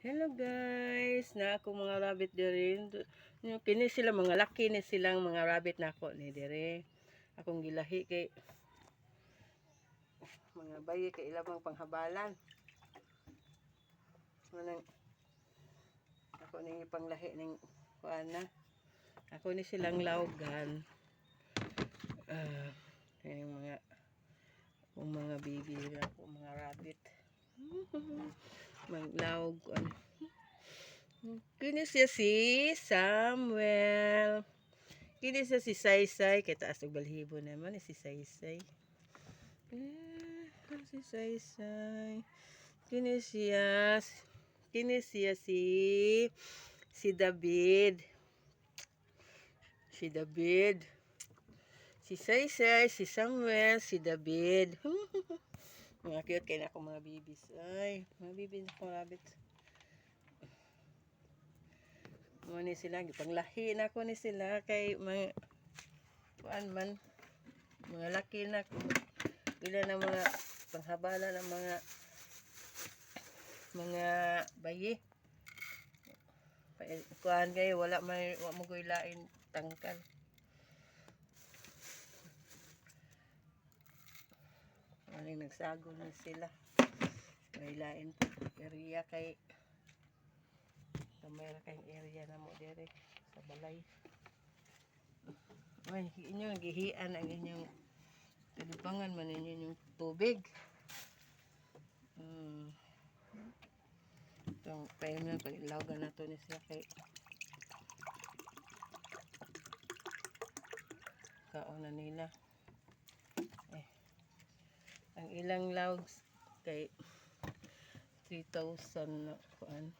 Hello guys, na ako mga rabbit dire. Kini sila mga laki ni silang mga rabbit nako ni dire. Akong gilahi kay mga bayi kay ilang panghabalan. Manang ako ning ipanglahi ning kuana. Ako ni silang lawgan. Yung mga baby nila ko mga rabbit. Maglawg ko ano. Kini siya si Samuel. Kini siya si Saysay. Kaya taas ng balhibo naman si Saysay. Si Saysay. Kini siya si David. Si David. Si Saysay, si Samuel, si David. Mga cute kayo na ako mga babies. Ay, mga babies na akong rabbit. Mga ni sila, panglahi na ako ni sila kay mga kuan man, mga laki na ila na mga panghabala ng mga bayi. Kuan kay wala mo lain tangkal. Maling nagsagol na sila. May lain po area kay may kayong area na mo dire sa balay. Ay, inyong gihian ang inyong kalibangan man ninyo yung tubig. Itong payon na pag-ilagan na to ni siya kay kaon na nila. Ang ilang logs kay 3,000 na kuan.